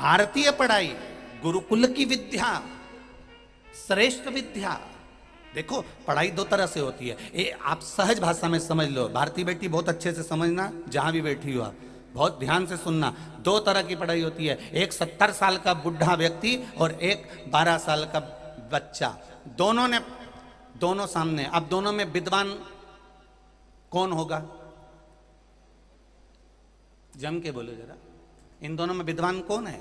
भारतीय पढ़ाई, गुरुकुल की विद्या, श्रेष्ठ विद्या। देखो पढ़ाई दो तरह से होती है, ये आप सहज भाषा में समझ लो। भारतीय बेटी बहुत अच्छे से समझना, जहां भी बैठी हो आप बहुत ध्यान से सुनना। दो तरह की पढ़ाई होती है, एक 70 साल का बुढ़ा व्यक्ति और एक 12 साल का बच्चा। दोनों सामने। अब दोनों में विद्वान कौन होगा? जम के बोलो जरा, इन दोनों में विद्वान कौन है?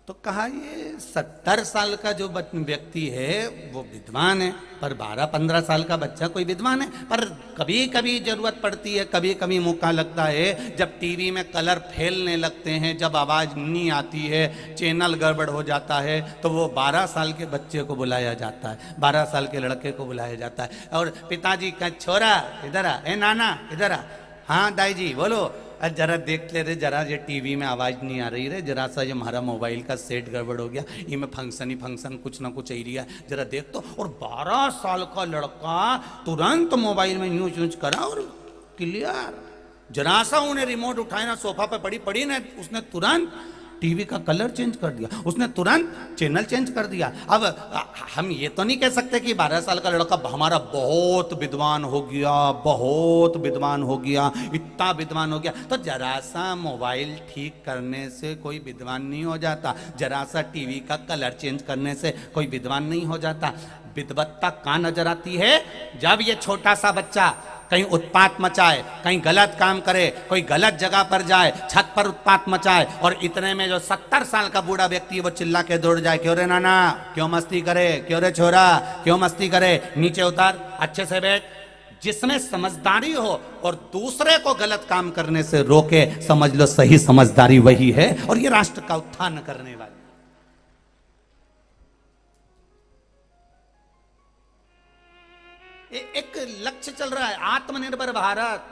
तो कहा ये 70 साल का जो व्यक्ति है वो विद्वान है, पर 12-15 साल का बच्चा कोई विद्वान है। पर कभी कभी जरूरत पड़ती है, कभी कभी मौका लगता है, जब टीवी में कलर फैलने लगते हैं, जब आवाज नहीं आती है, चैनल गड़बड़ हो जाता है, तो वो 12 साल के बच्चे को बुलाया जाता है, 12 साल के लड़के को बुलाया जाता है। और पिताजी का छोरा इधर आ, ए नाना इधर आ, हाँ दाई जी बोलो, जरा देख ले रे, जरा ये टीवी में आवाज नहीं आ रही रे, जरा सा ये हमारा मोबाइल का सेट गड़बड़ हो गया, इनमें फंक्शन ही फंक्शन कुछ ना कुछ एरिया, जरा देख तो। और 12 साल का लड़का तुरंत मोबाइल में न्यूज यूज करा और क्लियर। जरा सा उन्हें रिमोट उठाए ना, सोफा पे पड़ी पड़ी ना, उसने तुरंत टीवी का कलर चेंज कर दिया, उसने तुरंत चैनल चेंज कर दिया। अब हम ये तो नहीं कह सकते कि 12 साल का लड़का हमारा बहुत विद्वान हो गया, बहुत विद्वान हो गया, इतना विद्वान हो गया। तो जरा सा मोबाइल ठीक करने से कोई विद्वान नहीं हो जाता, जरा सा टीवी का कलर चेंज करने से कोई विद्वान नहीं हो जाता। विद्वत्ता कहाँ नजर आती है? जब ये छोटा सा बच्चा कहीं उत्पात मचाए, कहीं गलत काम करे, कोई गलत जगह पर जाए, छत पर उत्पात मचाए, और इतने में जो 70 साल का बूढ़ा व्यक्ति है वो चिल्ला के दौड़ जाए, क्यों रे नाना, क्यों मस्ती करे, क्यों रे छोरा, क्यों मस्ती करे, नीचे उतर, अच्छे से बैठ। जिसमें समझदारी हो और दूसरे को गलत काम करने से रोके, समझ लो सही समझदारी वही है, और ये राष्ट्र का उत्थान करने वाली। एक लक्ष्य चल रहा है, आत्मनिर्भर भारत।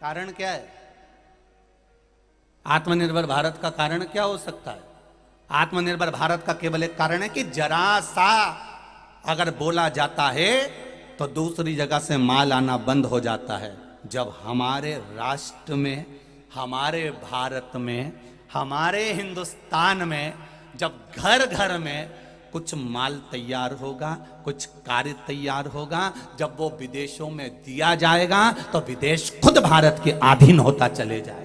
कारण क्या है? आत्मनिर्भर भारत का कारण क्या हो सकता है? आत्मनिर्भर भारत का केवल एक कारण है कि जरा सा अगर बोला जाता है तो दूसरी जगह से माल आना बंद हो जाता है। जब हमारे राष्ट्र में, हमारे भारत में, हमारे हिंदुस्तान में जब घर घर में कुछ माल तैयार होगा, कुछ कार्य तैयार होगा, जब वो विदेशों में दिया जाएगा तो विदेश खुद भारत के अधीन होता चले जाएगा।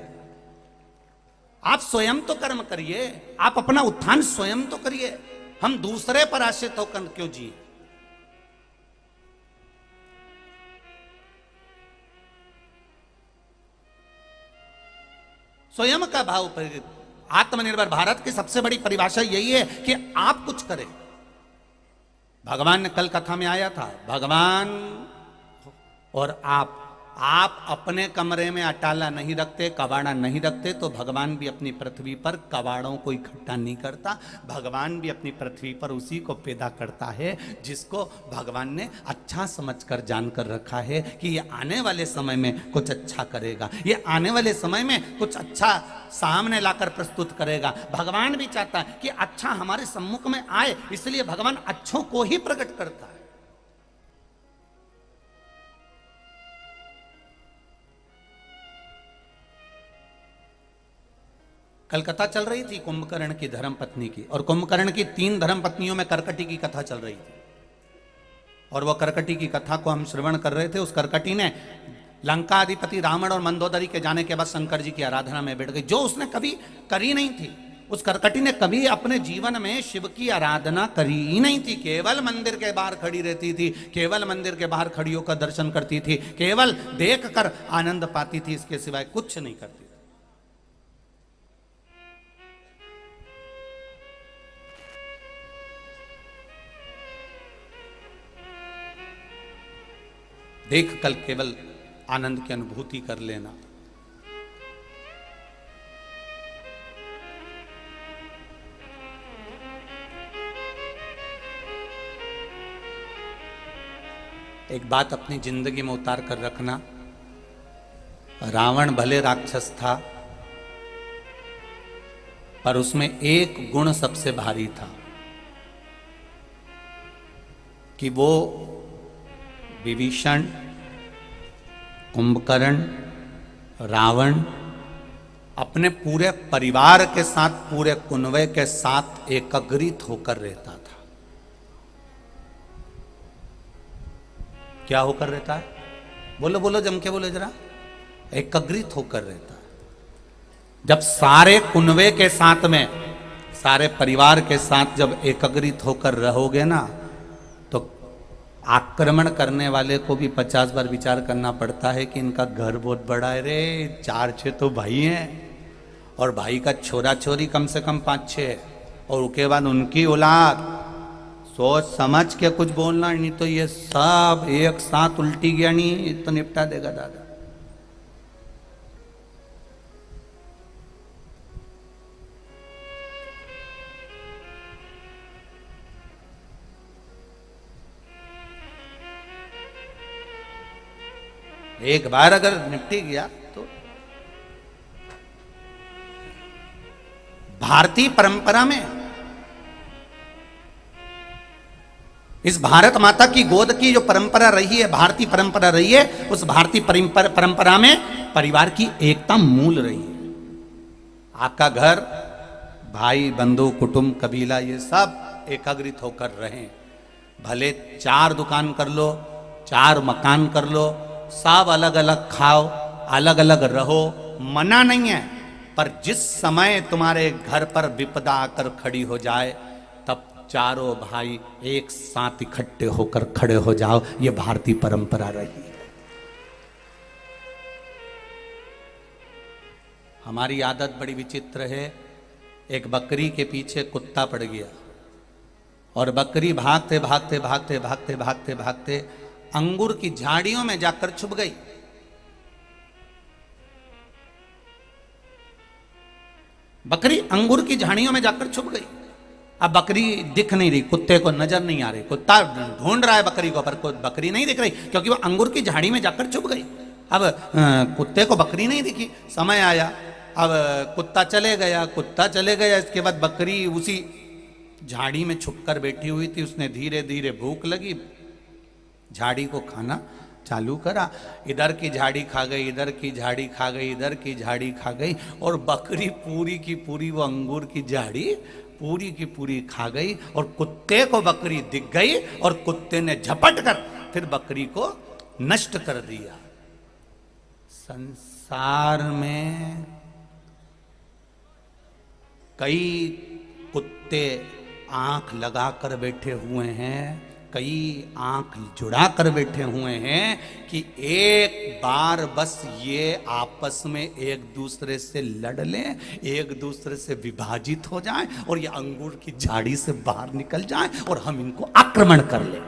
आप स्वयं तो कर्म करिए, आप अपना उत्थान स्वयं तो करिए, हम दूसरे पर आश्रित होकर क्यों जिए? स्वयं का भाव। आत्मनिर्भर भारत की सबसे बड़ी परिभाषा यही है कि आप कुछ करें। भगवान ने कल कथा में आया था, भगवान और आप अपने कमरे में अटाला नहीं रखते, कबाड़ा नहीं रखते, तो भगवान भी अपनी पृथ्वी पर कबाड़ों को इकट्ठा नहीं करता। भगवान भी अपनी पृथ्वी पर उसी को पैदा करता है जिसको भगवान ने अच्छा समझकर जानकर रखा है कि ये आने वाले समय में कुछ अच्छा करेगा, ये आने वाले समय में कुछ अच्छा सामने लाकर प्रस्तुत करेगा। भगवान भी चाहता है कि अच्छा हमारे सम्मुख में आए, इसलिए भगवान अच्छों को ही प्रकट करता है। कल कथा चल रही थी कुंभकर्ण की धर्मपत्नी की, और कुंभकर्ण की 3 धर्मपत्नियों में करकटी की कथा चल रही थी, और वह करकटी की कथा को हम श्रवण कर रहे थे। उस करकटी ने लंका अधिपति रावण और मंदोदरी के जाने के बाद शंकर जी की आराधना में बैठ गई, जो उसने कभी करी नहीं थी। उस करकटी ने कभी अपने जीवन में शिव की आराधना करी ही नहीं थी, केवल मंदिर के बाहर खड़ी रहती थी, केवल मंदिर के बाहर खड़ी होकर दर्शन करती थी, केवल देखकर आनंद पाती थी, इसके सिवाय कुछ नहीं करती। देख कल केवल आनंद की अनुभूति कर लेना। एक बात अपनी जिंदगी में उतार कर रखना, रावण भले राक्षस था पर उसमें एक गुण सबसे भारी था कि वो विभीषण, कुंभकर्ण, रावण अपने पूरे परिवार के साथ, पूरे कुनवे के साथ एकत्रित होकर रहता था। क्या होकर रहता है? बोलो बोलो, जम के बोलो जरा। एकत्रित होकर रहता है। जब सारे कुनवे के साथ में, सारे परिवार के साथ जब एकत्रित होकर रहोगे ना, तो आक्रमण करने वाले को भी 50 बार विचार करना पड़ता है कि इनका घर बहुत बड़ा है रे, 4-6 तो भाई हैं, और भाई का छोरा छोरी कम से कम 5-6, और उसके बाद उनकी औलाद। सोच समझ के कुछ बोलना, नहीं तो ये सब एक साथ उल्टी गया नहीं तो निपटा देगा दादा। एक बार अगर निपटी गया तो भारतीय परंपरा में, इस भारत माता की गोद की जो परंपरा रही है, भारतीय परंपरा रही है, उस भारतीय परंपरा में परिवार की एकता मूल रही है। आपका घर, भाई बंधु कुटुंब कबीला ये सब एकत्रित होकर रहें। भले 4 दुकान कर लो, 4 मकान कर लो, सब अलग अलग खाओ, अलग अलग रहो, मना नहीं है। पर जिस समय तुम्हारे घर पर विपदा आकर खड़ी हो जाए, तब चारों भाई एक साथ इकट्ठे होकर खड़े हो जाओ। ये भारतीय परंपरा रही है। हमारी आदत बड़ी विचित्र है। एक बकरी के पीछे कुत्ता पड़ गया, और बकरी भागते भागते भागते भागते भागते भागते अंगूर की झाड़ियों में जाकर छुप गई। बकरी अंगूर की झाड़ियों में जाकर छुप गई। अब बकरी दिख नहीं रही, कुत्ते को नजर नहीं आ रही। कुत्ता ढूंढ रहा है बकरी को, पर बकरी नहीं दिख रही, क्योंकि वो अंगूर की झाड़ी में जाकर छुप गई। अब कुत्ते को बकरी नहीं दिखी। समय आया, अब कुत्ता चले गया। इसके बाद बकरी उसी झाड़ी में छुपकर बैठी हुई थी। उसने धीरे धीरे भूख लगी, झाड़ी को खाना चालू करा। इधर की झाड़ी खा गई, इधर की झाड़ी खा गई, इधर की झाड़ी खा गई, और बकरी पूरी की पूरी वो अंगूर की झाड़ी पूरी की पूरी खा गई। और कुत्ते को बकरी दिख गई, और कुत्ते ने झपट कर फिर बकरी को नष्ट कर दिया। संसार में कई कुत्ते आंख लगाकर बैठे हुए हैं, कई आंख जुड़ा कर बैठे हुए हैं कि एक बार बस ये आपस में एक दूसरे से लड़ लें, एक दूसरे से विभाजित हो जाएं, और ये अंगूर की झाड़ी से बाहर निकल जाएं, और हम इनको आक्रमण कर लें।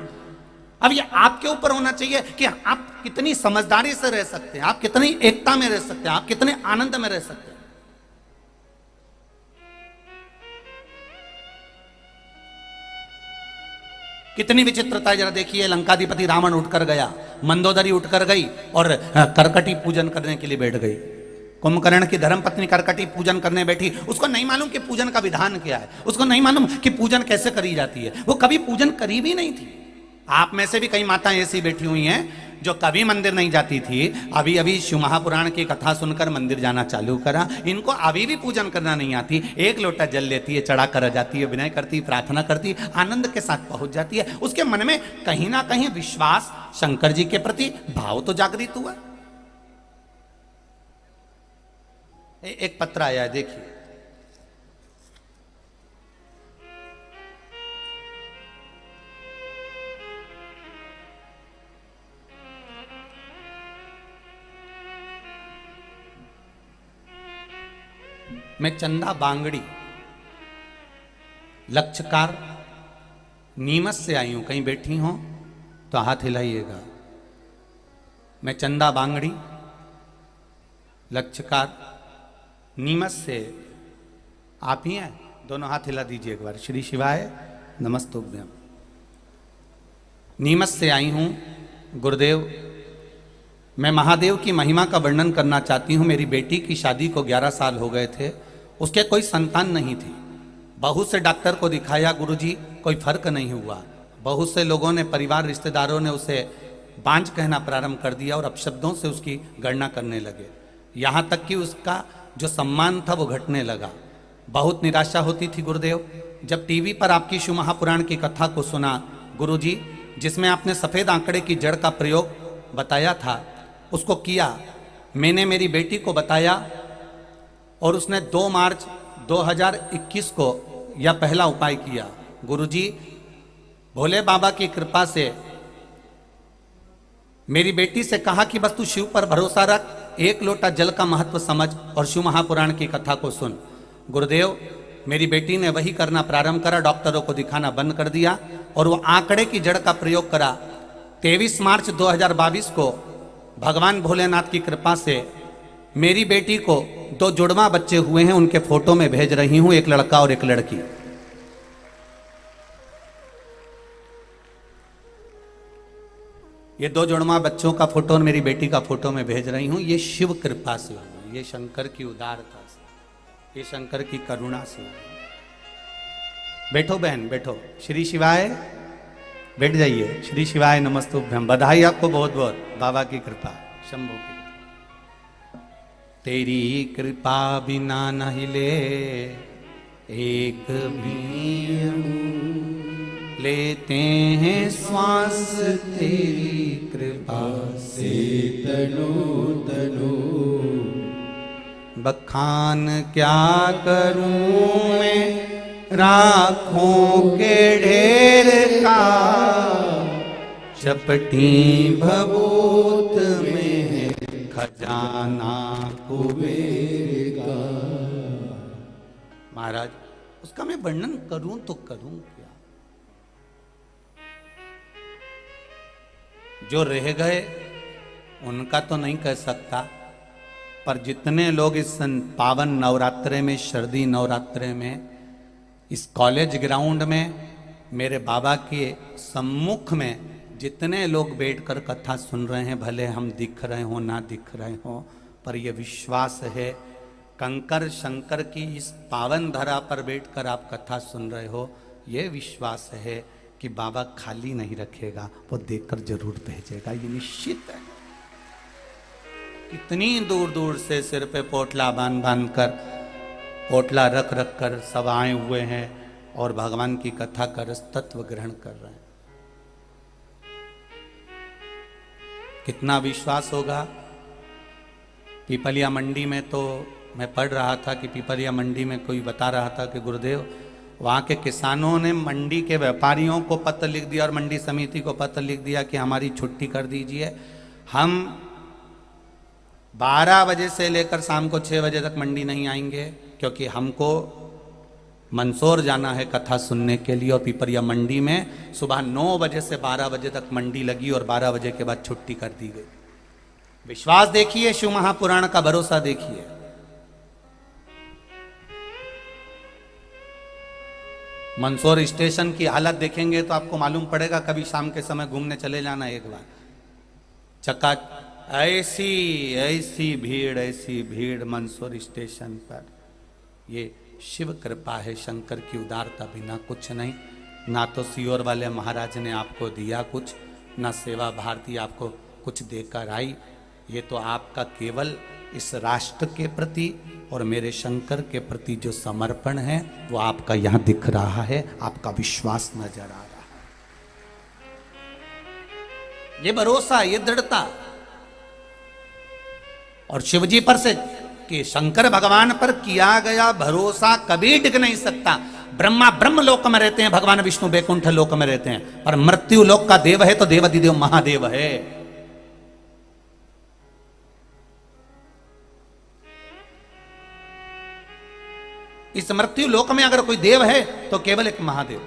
अब ये आपके ऊपर होना चाहिए कि आप कितनी समझदारी से रह सकते हैं, आप कितनी एकता में रह सकते हैं, आप कितने आनंद में रह सकते हैं। कितनी विचित्रता जरा देखिए। लंकाधिपति रावण उठकर गया, मंदोदरी उठकर गई और करकटी पूजन करने के लिए बैठ गई। कुंभकर्ण की धर्मपत्नी करकटी पूजन करने बैठी। उसको नहीं मालूम कि पूजन का विधान क्या है, उसको नहीं मालूम कि पूजन कैसे करी जाती है। वो कभी पूजन करी भी नहीं थी। आप में से भी कई माताएं ऐसी बैठी हुई हैं जो कभी मंदिर नहीं जाती थी, अभी अभी शिव महापुराण की कथा सुनकर मंदिर जाना चालू करा। इनको अभी भी पूजन करना नहीं आती। एक लोटा जल लेती है, चढ़ा कर आ जाती है, विनय करती, प्रार्थना करती, आनंद के साथ पहुंच जाती है। उसके मन में कहीं ना कहीं विश्वास, शंकर जी के प्रति भाव तो जागृत हुआ। एक पत्र आया है, देखिए। मैं चंदा बांगड़ी लक्षकार नीमच से आई हूं। कहीं बैठी हो तो हाथ हिलाइएगा। मैं चंदा बांगड़ी लक्षकार नीमच से, आप ही हैं? दोनों हाथ हिला दीजिए एक बार। श्री शिवाय नमस्तुभ्यम। नीमच से आई हूं गुरुदेव। मैं महादेव की महिमा का वर्णन करना चाहती हूं। मेरी बेटी की शादी को 11 साल हो गए थे, उसके कोई संतान नहीं थी। बहुत से डॉक्टर को दिखाया गुरुजी, कोई फर्क नहीं हुआ। बहुत से लोगों ने, परिवार रिश्तेदारों ने उसे बांझ कहना प्रारंभ कर दिया और अपशब्दों से उसकी गणना करने लगे। यहाँ तक कि उसका जो सम्मान था वो घटने लगा। बहुत निराशा होती थी गुरुदेव जब टीवी पर आपकी शिव महापुराण की कथा को सुना गुरुजी, जिसमें आपने सफ़ेद आंकड़े की जड़ का प्रयोग बताया था, उसको किया। मैंने मेरी बेटी को बताया और उसने 2 मार्च 2021 को यह पहला उपाय किया। गुरुजी, भोले बाबा की कृपा से मेरी बेटी से कहा कि बस तू शिव पर भरोसा रख, 1 लोटा जल का महत्व समझ और शिव महापुराण की कथा को सुन। गुरुदेव, मेरी बेटी ने वही करना प्रारंभ करा, डॉक्टरों को दिखाना बंद कर दिया और वो आंकड़े की जड़ का प्रयोग करा। 23 मार्च 2022 को भगवान भोलेनाथ की कृपा से मेरी बेटी को 2 जुड़वा बच्चे हुए हैं, उनके फोटो में भेज रही हूं, एक लड़का और एक लड़की। ये 2 जुड़वा बच्चों का फोटो और मेरी बेटी का फोटो में भेज रही हूं। ये शिव कृपा से हुआ, ये शंकर की उदारता से, ये शंकर की करुणा से। बैठो बहन, बैठो। श्री शिवाय, बैठ जाइए। श्री शिवाय नमस्तुभ्यम। बधाई आपको बहुत बहुत, बाबा की कृपा, शंभू की। तेरी कृपा बिना न हिले एक भी अणु, लेते हैं श्वास तेरी कृपा से तनु तनु। बखान क्या करूं मैं राखों के ढेर का, चपटी भभूत में है खजाना कुबेर का। महाराज, उसका मैं वर्णन करूं तो करूं क्या? जो रह गए उनका तो नहीं कह सकता, पर जितने लोग इस पावन नवरात्रे में, शरदी नवरात्रे में, इस कॉलेज ग्राउंड में मेरे बाबा के सम्मुख में जितने लोग बैठकर कथा सुन रहे हैं, भले हम दिख रहे हो ना दिख रहे हो, पर यह विश्वास है कंकर शंकर की इस पावन धरा पर बैठकर आप कथा सुन रहे हो, यह विश्वास है कि बाबा खाली नहीं रखेगा, वो देकर जरूर भेजेगा, ये निश्चित है। इतनी दूर दूर से सिर पे पोटला बांध बांध कर, पोटला रख रख कर सब आए हुए हैं और भगवान की कथा का रस तत्व ग्रहण कर रहे हैं। कितना विश्वास होगा। पीपलिया मंडी में तो मैं पढ़ रहा था कि पीपलिया मंडी में कोई बता रहा था कि गुरुदेव, वहाँ के किसानों ने मंडी के व्यापारियों को पत्र लिख दिया और मंडी समिति को पत्र लिख दिया कि हमारी छुट्टी कर दीजिए, हम 12 बजे से लेकर शाम को 6 बजे तक मंडी नहीं आएंगे, क्योंकि हमको मंदसौर जाना है कथा सुनने के लिए। और पीपरिया मंडी में सुबह 9 बजे से 12 बजे तक मंडी लगी और 12 बजे के बाद छुट्टी कर दी गई। विश्वास देखिए, शिव महापुराण का भरोसा देखिए। मंदसौर स्टेशन की हालत देखेंगे तो आपको मालूम पड़ेगा, कभी शाम के समय घूमने चले जाना एक बार। चक्का ऐसी ऐसी भीड़ मंदसौर स्टेशन पर। ये शिव कृपा है, शंकर की उदारता, बिना कुछ नहीं। ना तो सियोर वाले महाराज ने आपको दिया कुछ, ना सेवा भारती आपको कुछ देकर आई। ये तो आपका केवल इस राष्ट्र के प्रति और मेरे शंकर के प्रति जो समर्पण है वो आपका यहाँ दिख रहा है, आपका विश्वास नजर आ रहा है, ये भरोसा, ये दृढ़ता। और शिवजी पर से कि शंकर भगवान पर किया गया भरोसा कभी टिक नहीं सकता। ब्रह्मा ब्रह्म लोक में रहते हैं, भगवान विष्णु बैकुंठ लोक में रहते हैं, पर मृत्यु लोक का देव है तो देवाधिदेव महादेव है। इस मृत्यु लोक में अगर कोई देव है तो केवल एक महादेव।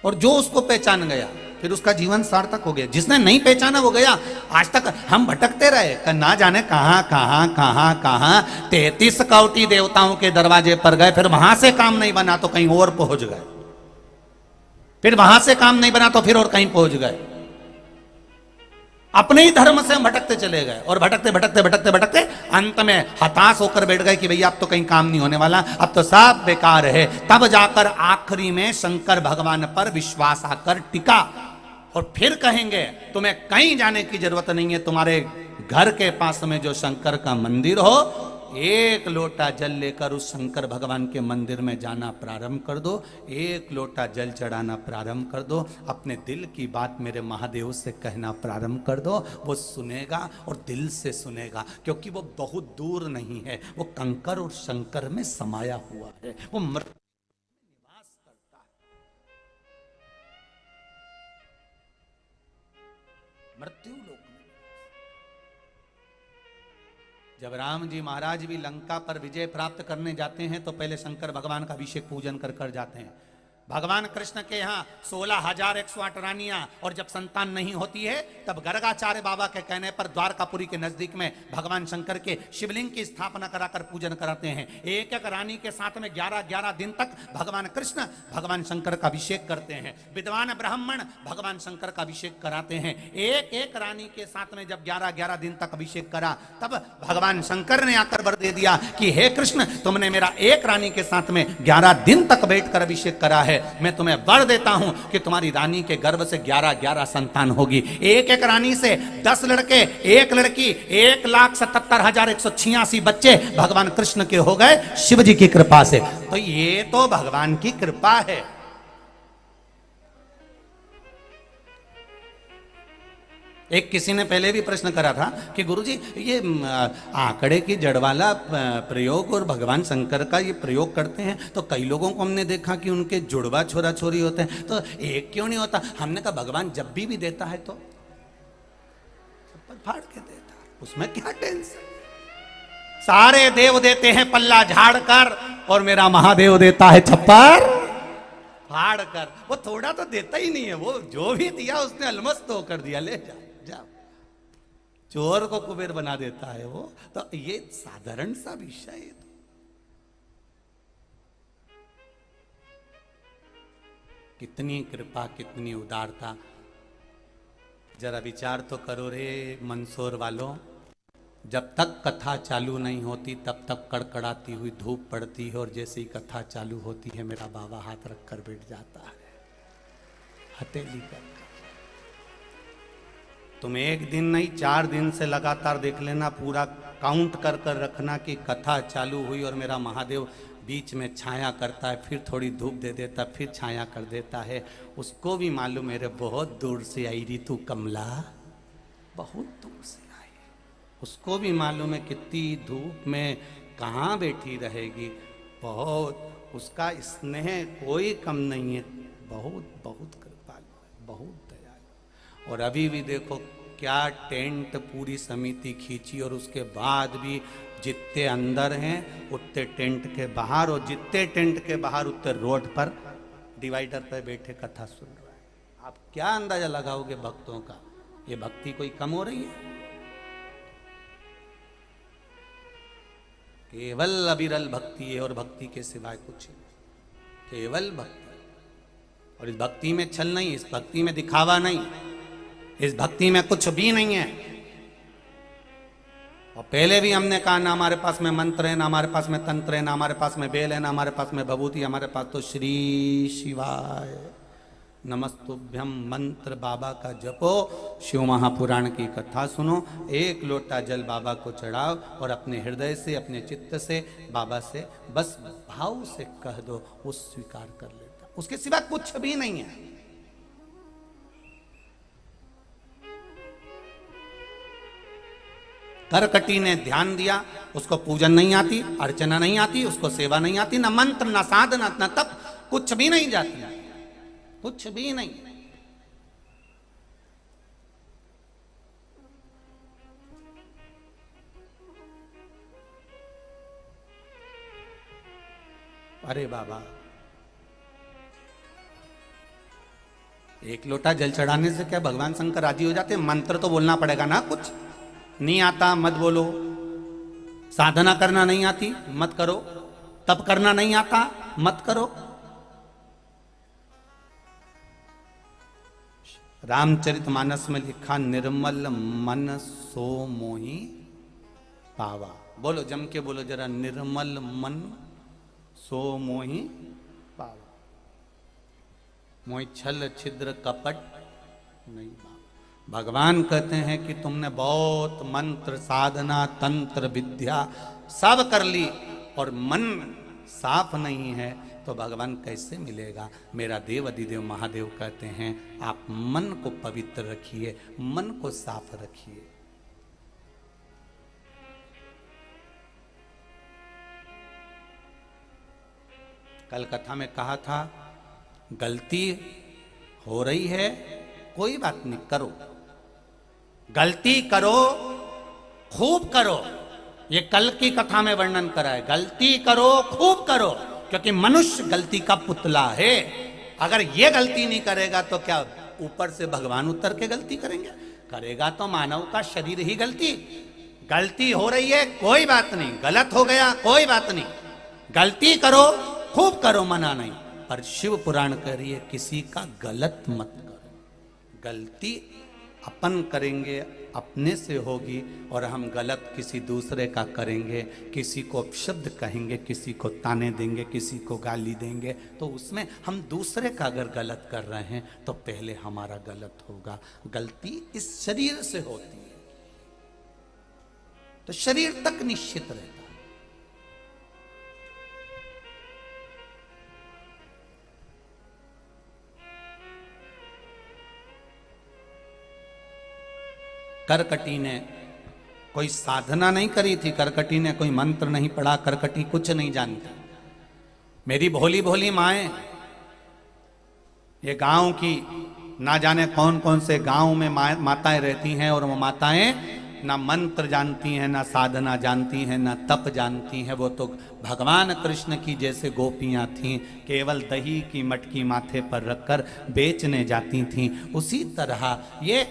और जो उसको पहचान गया फिर उसका जीवन सार्थक हो गया। जिसने नहीं पहचाना वो गया। आज तक हम भटकते रहे, ना जाने कहां कहां कहां कहां 33 कौटी देवताओं के दरवाजे पर गए, फिर वहां से काम नहीं बना तो कहीं और पहुंच गए, फिर वहां से काम नहीं बना तो फिर और कहीं पहुंच गए। अपने ही धर्म से हम भटकते चले गए और भटकते भटकते भटकते भटकते अंत में हताश होकर बैठ गए कि भैया अब तो कहीं काम नहीं होने वाला, अब तो सब बेकार है। तब जाकर आखिरी में शंकर भगवान पर विश्वास आकर टिका और फिर कहेंगे तुम्हें कहीं जाने की जरूरत नहीं है, तुम्हारे घर के पास में जो शंकर का मंदिर हो, एक लोटा जल लेकर उस शंकर भगवान के मंदिर में जाना प्रारंभ कर दो, एक लोटा जल चढ़ाना प्रारंभ कर दो, अपने दिल की बात मेरे महादेव से कहना प्रारंभ कर दो। वो सुनेगा और दिल से सुनेगा, क्योंकि वो बहुत दूर नहीं है, वो कंकर और शंकर में समाया हुआ है, वो मृत्यु में निवास करता है, मृत्यु लोक। जब राम जी महाराज भी लंका पर विजय प्राप्त करने जाते हैं तो पहले शंकर भगवान का अभिषेक पूजन कर जाते हैं। भगवान कृष्ण के यहाँ 16,108 रानियां, और जब संतान नहीं होती है तब गर्गाचार्य बाबा के कहने पर द्वारकापुरी के नजदीक में भगवान शंकर के शिवलिंग की स्थापना कराकर पूजन कराते हैं। एक एक रानी के साथ में 11-11 दिन तक भगवान कृष्ण भगवान शंकर का अभिषेक करते हैं। विद्वान ब्राह्मण भगवान शंकर का अभिषेक कराते हैं। एक एक रानी के साथ में जब 11-11 दिन तक अभिषेक करा, तब भगवान शंकर ने आकर वर दे दिया कि हे कृष्ण, तुमने मेरा एक रानी के साथ में 11 दिन तक बैठकर अभिषेक करा है, मैं तुम्हें वर देता हूं कि तुम्हारी रानी के गर्भ से 11-11 संतान होगी। एक एक रानी से 10 लड़के, एक लड़की, 1,77,186 बच्चे भगवान कृष्ण के हो गए शिव जी की कृपा से। तो ये तो भगवान की कृपा है। एक किसी ने पहले भी प्रश्न करा था कि गुरुजी ये आंकड़े की जड़ वाला प्रयोग और भगवान शंकर का ये प्रयोग करते हैं, तो कई लोगों को हमने देखा कि उनके जुड़वा छोरा छोरी होते हैं, तो एक क्यों नहीं होता? हमने कहा भगवान जब भी देता है तो चप्पल फाड़ के देता है, उसमें क्या टेंशन। सारे देव देते हैं पल्ला झाड़ कर और मेरा महादेव देता है छप्पर फाड़ कर। वो थोड़ा तो देता ही नहीं है, वो जो भी दिया उसने अलमस्त होकर दिया, ले जा जा। चोर को कुबेर बना देता है वो। तो ये साधारण सा विषय है। कितनी कृपा, कितनी उदारता। जरा विचार तो करो रे मंदसौर वालों, जब तक कथा चालू नहीं होती तब तक कड़कड़ाती हुई धूप पड़ती है, और जैसे ही कथा चालू होती है मेरा बाबा हाथ रखकर बैठ जाता है, हथेली कर। तुम एक दिन नहीं 4 दिन से लगातार देख लेना, पूरा काउंट कर कर रखना कि कथा चालू हुई और मेरा महादेव बीच में छाया करता है, फिर थोड़ी धूप दे देता, फिर छाया कर देता है। उसको भी मालूम मेरे बहुत दूर से आई ऋतु कमला, बहुत दूर से आई, उसको भी मालूम है कितनी धूप में कहाँ बैठी रहेगी। बहुत उसका स्नेह कोई कम नहीं है, बहुत बहुत कृपालु है, बहुत दयालु। और अभी भी देखो क्या टेंट पूरी समिति खींची, और उसके बाद भी जितने अंदर हैं उतने टेंट के बाहर, और जितने टेंट के बाहर उतने रोड पर डिवाइडर पर बैठे कथा सुन रहे हैं। आप क्या अंदाजा लगाओगे भक्तों का? ये भक्ति कोई कम हो रही है? केवल अविरल भक्ति है और भक्ति के सिवाय कुछ नहीं, केवल भक्ति। और इस भक्ति में छल नहीं, इस भक्ति में दिखावा नहीं, इस भक्ति में कुछ भी नहीं है। और पहले भी हमने कहा ना हमारे पास में मंत्र है, ना हमारे पास में तंत्र है, ना हमारे पास में बेल है, ना हमारे पास में भभूति, हमारे पास तो श्री शिवाय नमस्तुभ्यम मंत्र बाबा का जपो, शिव महापुराण की कथा सुनो, एक लोटा जल बाबा को चढ़ाओ और अपने हृदय से, अपने चित्त से बाबा से बस भाव से कह दो, वो स्वीकार कर लेता। उसके सिवा कुछ भी नहीं है। करकटी ने ध्यान दिया, उसको पूजन नहीं आती, अर्चना नहीं आती, उसको सेवा नहीं आती, न मंत्र, न साधना, न तप, कुछ भी नहीं जाती, कुछ भी नहीं। अरे बाबा, एक लोटा जल चढ़ाने से क्या भगवान शंकर राजी हो जाते? मंत्र तो बोलना पड़ेगा ना। कुछ नहीं आता मत बोलो, साधना करना नहीं आती मत करो, तप करना नहीं आता मत करो। रामचरितमानस में लिखा, निर्मल मन सो मोहि पावा। बोलो जम के बोलो जरा, निर्मल मन सो मोहि पावा। मोहि छल छिद्र कपट नहीं पावा। भगवान कहते हैं कि तुमने बहुत मंत्र साधना तंत्र विद्या सब कर ली और मन साफ नहीं है, तो भगवान कैसे मिलेगा। मेरा देव अधिदेव महादेव कहते हैं, आप मन को पवित्र रखिए, मन को साफ रखिए। कल कथा में कहा था, गलती हो रही है कोई बात नहीं, करो, गलती करो, खूब करो। ये कल की कथा में वर्णन करा है, गलती करो खूब करो, क्योंकि मनुष्य गलती का पुतला है। अगर ये गलती नहीं करेगा तो क्या ऊपर से भगवान उतर के गलती करेंगे? करेगा तो मानव का शरीर ही गलती। गलती हो रही है कोई बात नहीं, गलत हो गया कोई बात नहीं, गलती करो खूब करो, मना नहीं। पर शिव पुराण कह रही है, किसी का गलत मत करो। गलती अपन करेंगे अपने से होगी, और हम गलत किसी दूसरे का करेंगे, किसी को अपशब्द कहेंगे, किसी को ताने देंगे, किसी को गाली देंगे, तो उसमें हम दूसरे का अगर गलत कर रहे हैं तो पहले हमारा गलत होगा। गलती इस शरीर से होती है, तो शरीर तक निश्चित रहता है। करकटी ने कोई साधना नहीं करी थी, करकटी ने कोई मंत्र नहीं पढ़ा, करकटी कुछ नहीं जानती। मेरी भोली भोली माएं, ये गांव की ना जाने कौन कौन से गांव में माताएं रहती हैं, और वो माताएं ना मंत्र जानती हैं, ना साधना जानती हैं, ना तप जानती हैं। वो तो भगवान कृष्ण की जैसे गोपियां थीं, केवल दही की मटकी माथे पर रखकर बेचने जाती थीं। उसी तरह ये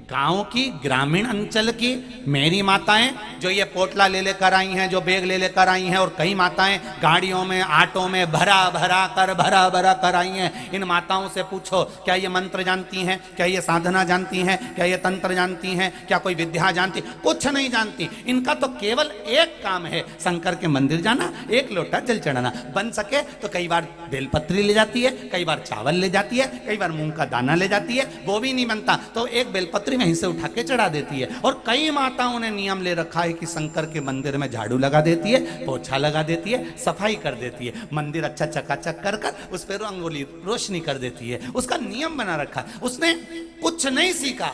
गांव की, ग्रामीण अंचल की मेरी माताएं, जो ये पोटला ले लेकर आई हैं, जो बैग ले लेकर आई हैं, और कई माताएं गाड़ियों में आटों में भरा भरा कर आई हैं। इन माताओं से पूछो, क्या ये मंत्र जानती हैं? क्या ये साधना जानती हैं? क्या ये तंत्र जानती हैं? क्या कोई विद्या जानती? कुछ नहीं जानती। इनका तो केवल एक काम है, शंकर के मंदिर जाना, एक लोटा जल चढ़ाना। बन सके तो कई बार बेलपत्री ले जाती है, कई बार चावल ले जाती है, कई बार मूंग का दाना ले जाती है। वो भी नहीं बनता तो एक बेलपत्री वहीं से उठा के चढ़ा देती है। और कई माताओं ने नियम ले रखा है कि शंकर के मंदिर में झाड़ू लगा देती है, पोछा लगा देती है, सफाई कर देती है, मंदिर अच्छा चकाचक कर कर उस पर रंगोली रोशनी कर देती है। उसका नियम बना रखा। उसने कुछ नहीं सीखा,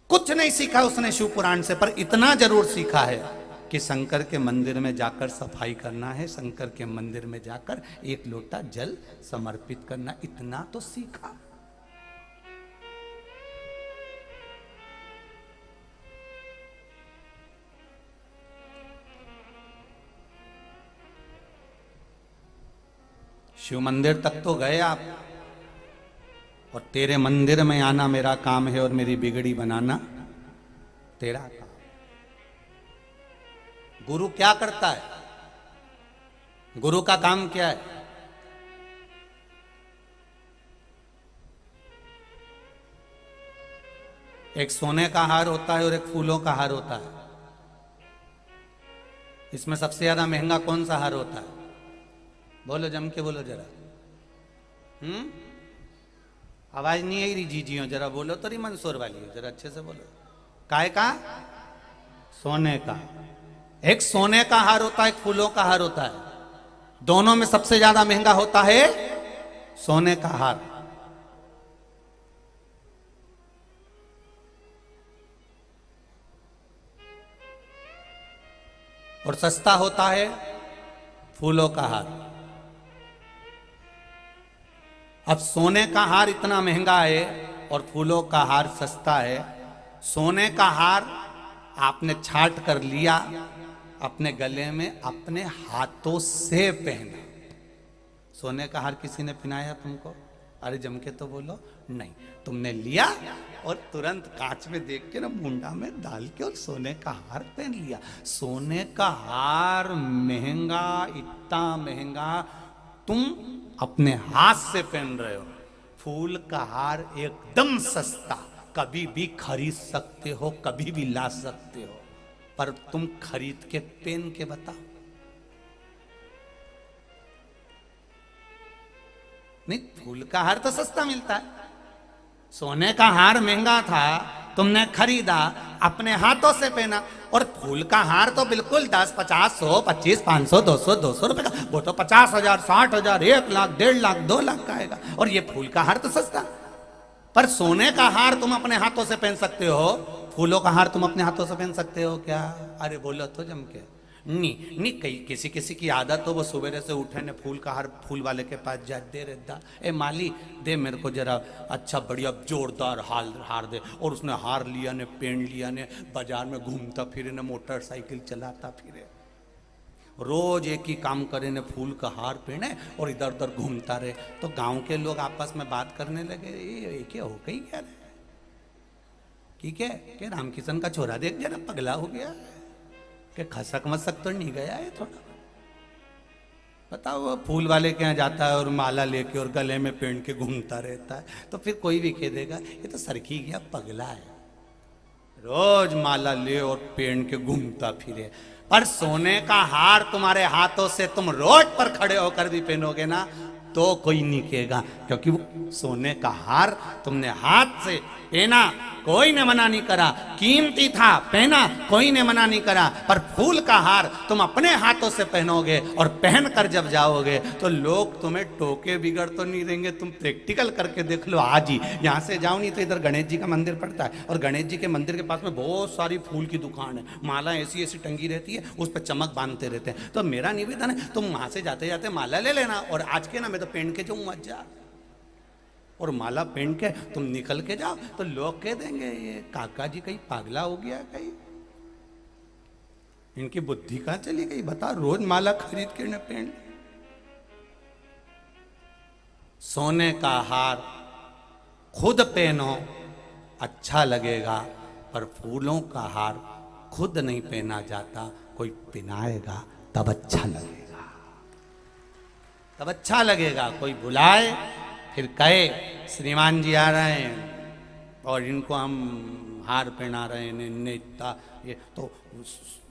कुछ नहीं सीखा उसने शिव पुराण से, पर इतना जरूर सीखा है कि शंकर के मंदिर में जाकर सफाई करना है, शंकर के मंदिर में जाकर एक लोटा जल समर्पित करना, इतना तो सीखा। शिव मंदिर तक तो गए आप, और तेरे मंदिर में आना मेरा काम है और मेरी बिगड़ी बनाना तेरा काम। गुरु क्या करता है? गुरु का काम क्या है? एक सोने का हार होता है और एक फूलों का हार होता है। इसमें सबसे ज्यादा महंगा कौन सा हार होता है? बोलो जम के बोलो जरा। आवाज नहीं आई रही जीजियों, जरा बोलो तो मंसूर वाली हो, जरा अच्छे से बोलो। काय का? सोने का। एक सोने का हार होता है, एक फूलों का हार होता है। दोनों में सबसे ज्यादा महंगा होता है सोने का हार। और सस्ता होता है फूलों का हार। अब सोने का हार इतना महंगा है और फूलों का हार सस्ता है। सोने का हार आपने छाट कर लिया, अपने गले में अपने हाथों से पहना। सोने का हार किसी ने पहनाया तुमको? अरे जम के तो बोलो। नहीं, तुमने लिया और तुरंत कांच में देख के ना मुंडा में डाल के और सोने का हार पहन लिया। सोने का हार महंगा, इतना महंगा तुम अपने हाथ से पहन रहे हो। फूल का हार एकदम सस्ता, कभी भी खरीद सकते हो, कभी भी ला सकते हो, पर तुम खरीद के पहन के बताओ। नहीं, फूल का हार तो सस्ता मिलता है, सोने का हार महंगा था, तुमने खरीदा, अपने हाथों से पहना। और फूल का हार तो बिल्कुल 10, 50, 100, 25, 500, 200, 200 रुपए का, वो तो 50,000, 60,000, 1 लाख, 1.5 लाख, 2 लाख का आएगा। और ये फूल का हार तो सस्ता। पर सोने का हार तुम अपने हाथों से पहन सकते हो, फूलों का हार तुम अपने हाथों से पहन सकते हो क्या? अरे बोलो तो जम के। नहीं नहीं, कई किसी किसी की आदत हो, वो सवेरे से उठे ने फूल का हार फूल वाले के पास जा, दे रे दा, ए माली दे मेरे को जरा अच्छा बढ़िया जोरदार हार दे। और उसने हार लिया ने, पहन लिया ने, बाजार में घूमता फिरे ने, मोटरसाइकिल चलाता फिरे, रोज एक ही काम करे ने, फूल का हार पहने और इधर उधर घूमता रहे। तो गांव के लोग आपस में बात करने लगे, ये क्या हो गई क्या रे, ठीक है कि रामकिशन का छोरा देख जरा पगला हो गया, कि खसक मसक तो नहीं गया है थोड़ा? बताओ, वो फूल वाले के यहाँ जाता है और माला लेके और गले में पहन के घूमता रहता है, तो फिर कोई भी कह देगा ये तो सरखी गया, पगला है, रोज माला ले और पहन के घूमता फिरे। पर सोने का हार तुम्हारे हाथों से तुम रोड पर खड़े होकर भी पहनोगे ना, तो कोई नहीं कहेगा, क्योंकि वो सोने का हार तुमने हाथ से पहना, कोई ने मना नहीं करा, कीमती था पहना, कोई ने मना नहीं करा। पर फूल का हार तुम अपने हाथों से पहनोगे और पहन कर जब जाओगे तो लोग तुम्हें टोके बिगड़ तो नहीं देंगे। तुम प्रैक्टिकल करके देख लो आज ही, यहाँ से जाओ नहीं तो इधर गणेश जी का मंदिर पड़ता है, और गणेश जी के मंदिर के पास में बहुत सारी फूल की दुकान है, माला ऐसी ऐसी टंगी रहती है, उस पर चमक बांधते रहते हैं। तो मेरा निवेदन है, तुम वहां से जाते जाते माला ले लेना, और आज के ना मैं तो पहन के जाऊँ मत जा, और माला पहन के तुम निकल के जाओ, तो लोग कह देंगे ये काका जी कहीं पागला हो गया, कहीं इनकी बुद्धि कहां चली गई, बता, रोज माला खरीद के न पहन। सोने का हार खुद पहनो अच्छा लगेगा, पर फूलों का हार खुद नहीं पहना जाता, कोई पहनाएगा तब अच्छा लगेगा, तब अच्छा लगेगा। कोई बुलाए फिर कहे श्रीमान जी आ रहे हैं और इनको हम हार पहना रहे हैं, इतना ये, तो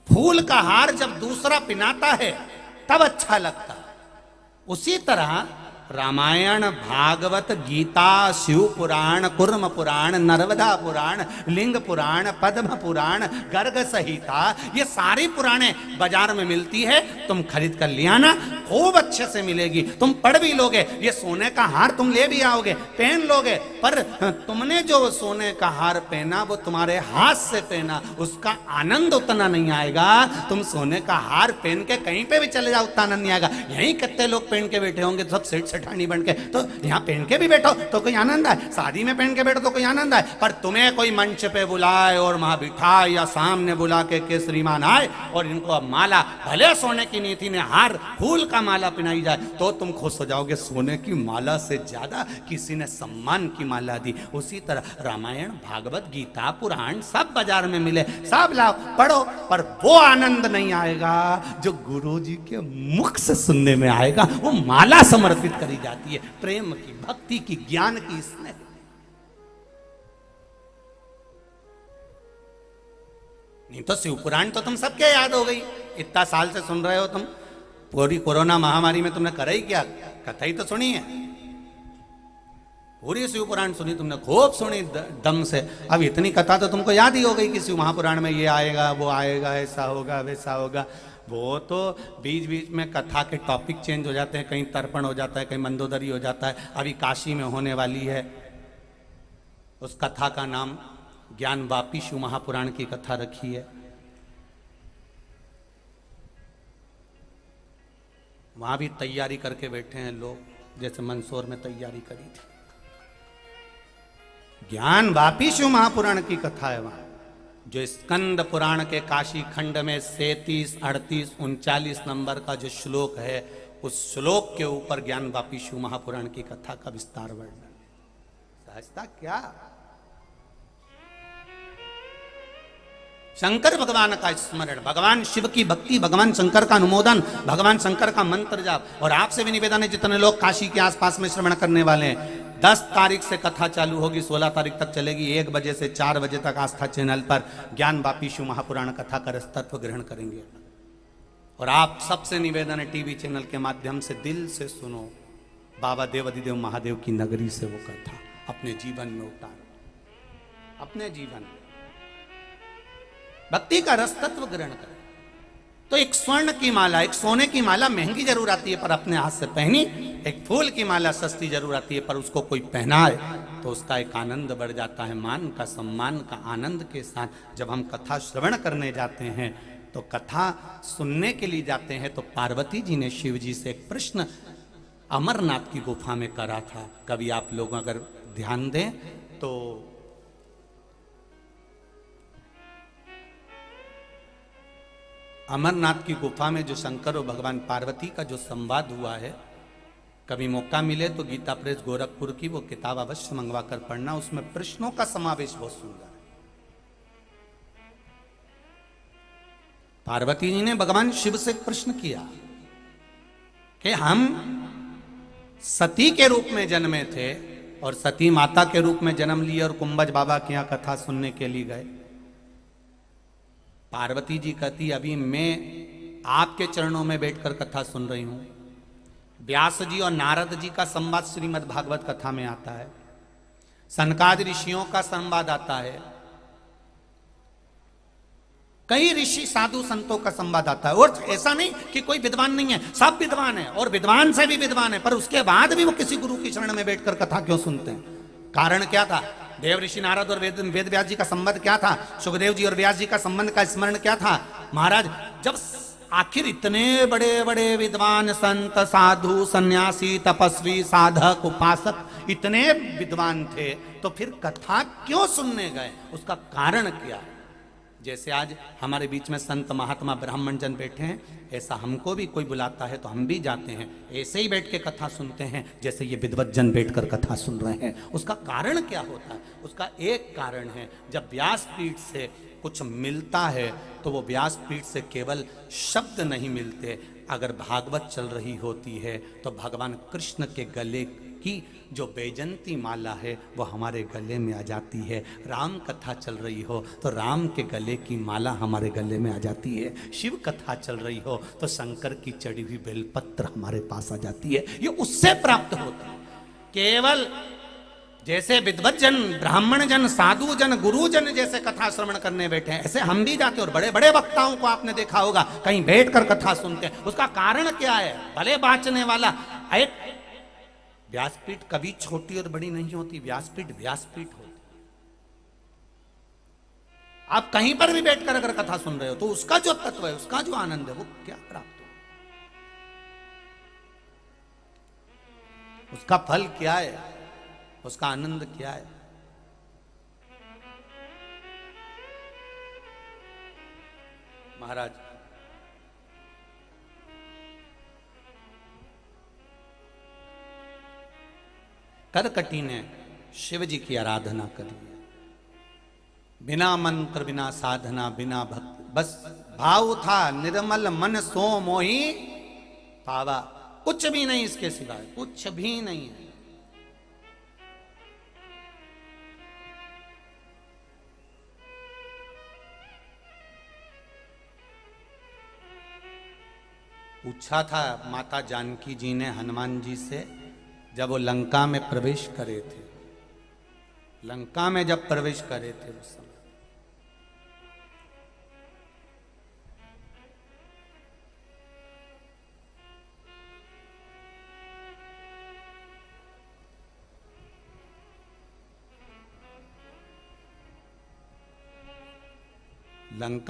फूल का हार जब दूसरा पहनाता है तब अच्छा लगता है। उसी तरह रामायण, भागवत, गीता, शिव पुराण, कुर्म पुराण, नर्मदा पुराण, लिंग पुराण, पद्म पुराण, गर्ग संहिता, ये सारी पुराणे बाजार में मिलती है, तुम खरीद कर ले आना, खूब अच्छे से मिलेगी, तुम पढ़ भी लोगे। ये सोने का हार तुम ले भी आओगे, पहन लोगे, पर तुमने जो सोने का हार पहना वो तुम्हारे हाथ से पहना, उसका आनंद उतना नहीं आएगा। तुम सोने का हार पहन के कहीं पे भी चले जाओ, उतना आनंद नहीं आएगा। यहीं कितने लोग पहन के बैठे होंगे, सब सेठ सेठानी बन के, तो यहाँ पहन के भी बैठो तो कोई आनंद आए, शादी में पहन के बैठो तो कोई आनंद आए, पर तुम्हें कोई मंच पे बुलाए और वहां बिठाए या सामने बुला के श्रीमान आए और इनको अब माला, भले सोने की नहीं थी ने हार फूल का माला पहनाई जाए, तो तुम खुश हो जाओगे। सोने की माला से ज्यादा किसी ने सम्मान की माला दी। उसी तरह रामायण, भागवत, गीता, पुराण सब बाजार में मिले, सब लाओ पढ़ो, पर वो आनंद नहीं आएगा जो गुरु जी के मुख से सुनने में आएगा। वो माला समर्पित करी जाती है, प्रेम की, भक्ति की, ज्ञान की, स्नेह। नहीं तो शिव पुराण तो तुम सबके याद हो गई, इतना साल से सुन रहे हो तुम, पूरी कोरोना महामारी में तुमने करा ही क्या, कथा ही तो सुनी है, पूरी शिव पुराण सुनी तुमने, खूब सुनी दम से। अब इतनी कथा तो तुमको याद ही हो गई कि शिव महापुराण में ये आएगा, वो आएगा, ऐसा होगा, वैसा होगा। वो तो बीच बीच में कथा के टॉपिक चेंज हो जाते हैं, कहीं तर्पण हो जाता है, कहीं मंदोदरी हो जाता है। अभी काशी में होने वाली है, उस कथा का नाम ज्ञान वापी शिव महापुराण की कथा रखी है। वहां भी तैयारी करके बैठे हैं लोग, जैसे मंदसौर में तैयारी करी थी। ज्ञान वापी शिव महापुराण की कथा है वहां, जो स्कंद पुराण के काशी खंड में 37, 38, 39 नंबर का जो श्लोक है, उस श्लोक के ऊपर ज्ञान वापी शिव महापुराण की कथा का विस्तार वर्णन। सहजता क्या, शंकर भगवान का स्मरण, भगवान शिव की भक्ति, भगवान शंकर का अनुमोदन, भगवान शंकर का मंत्र जाप। और आपसे भी निवेदन है, जितने लोग काशी के आसपास में श्रवण करने वाले हैं, 10 तारीख से कथा चालू होगी, 16 तारीख तक चलेगी, 1 बजे से 4 बजे तक आस्था चैनल पर ज्ञान वापी शिव महापुराण कथा का रसतत्व ग्रहण करेंगे। और आप सबसे निवेदन है, टीवी चैनल के माध्यम से दिल से सुनो, बाबा देवाधिदेव महादेव की नगरी से वो कथा अपने जीवन में उतारो, अपने जीवन में भक्ति का रस तत्व ग्रहण करें। तो एक स्वर्ण की माला, एक सोने की माला महंगी जरूर आती है पर अपने हाथ से पहनी, एक फूल की माला सस्ती जरूर आती है पर उसको कोई पहनाए तो उसका एक आनंद बढ़ जाता है, मान का सम्मान का आनंद के साथ। जब हम कथा श्रवण करने जाते हैं तो कथा सुनने के लिए जाते हैं, तो पार्वती जी ने शिव जी से एक प्रश्न अमरनाथ की गुफा में करा था। कभी आप लोग अगर ध्यान दें तो अमरनाथ की गुफा में जो शंकर और भगवान पार्वती का जो संवाद हुआ है, कभी मौका मिले तो गीता प्रेस गोरखपुर की वो किताब अवश्य मंगवा कर पढ़ना, उसमें प्रश्नों का समावेश बहुत सुंदर है। पार्वती जी ने भगवान शिव से एक प्रश्न किया कि हम सती के रूप में जन्मे थे और सती माता के रूप में जन्म लिए और कुंभज बाबा के यहां कथा सुनने के लिए गए। पार्वती जी कहती अभी मैं आपके चरणों में बैठकर कथा सुन रही हूं। व्यास जी और नारद जी का संवाद श्रीमद् भागवत कथा में आता है, सनकादि ऋषियों का संवाद आता है, कई ऋषि साधु संतों का संवाद आता है। और ऐसा नहीं कि कोई विद्वान नहीं है, सब विद्वान है और विद्वान से भी विद्वान है, पर उसके बाद भी वो किसी गुरु की शरण में बैठकर कथा क्यों सुनते हैं? कारण क्या था? देव ऋषि नारद और वेद व्यास जी का संबंध क्या था? सुखदेव जी और व्यास जी का संबंध का स्मरण क्या था? महाराज जब आखिर इतने बड़े बड़े विद्वान संत साधु सन्यासी तपस्वी साधक उपासक इतने विद्वान थे तो फिर कथा क्यों सुनने गए? उसका कारण क्या है? जैसे आज हमारे बीच में संत महात्मा ब्राह्मण जन बैठे हैं, ऐसा हमको भी कोई बुलाता है तो हम भी जाते हैं, ऐसे ही बैठ के कथा सुनते हैं जैसे ये विद्वत जन बैठकर कथा सुन रहे हैं। उसका कारण क्या होता है? उसका एक कारण है, जब व्यासपीठ से कुछ मिलता है तो वो व्यासपीठ से केवल शब्द नहीं मिलते। अगर भागवत चल रही होती है तो भगवान कृष्ण के गले की जो बैजंती माला है वो हमारे गले में आ जाती है। राम कथा चल रही हो तो राम के गले की माला हमारे गले में आ जाती है। शिव कथा चल रही हो तो शंकर की चढ़ी हुई बेलपत्र हमारे पास आ जाती है। ये उससे प्राप्त होता है। केवल जैसे विद्वत जन, ब्राह्मण जन, साधु जन, गुरु जन जैसे कथा श्रवण करने बैठे हैं, ऐसे हम भी जाते हैं। और बड़े बड़े वक्ताओं को आपने देखा होगा कहीं बैठकर कथा सुनते हैं। उसका कारण क्या है? भले बाँचने वाला एक व्यासपीठ कभी छोटी और बड़ी नहीं होती, व्यासपीठ व्यासपीठ होती। आप कहीं पर भी बैठकर अगर कथा सुन रहे हो तो उसका जो तत्व है, उसका जो आनंद है, वो क्या प्राप्त हो, उसका फल क्या है, उसका आनंद क्या है? महाराज करकटी ने शिव जी की आराधना करी, बिना मंत्र बिना साधना बिना भक्ति, बस भाव था निर्मल मन सो मोही पावा, कुछ भी नहीं इसके सिवाय, कुछ भी नहीं है। पूछा था माता जानकी जी ने हनुमान जी से, जब वो लंका में प्रवेश करे थे, लंका में जब प्रवेश करे थे उस समय लंका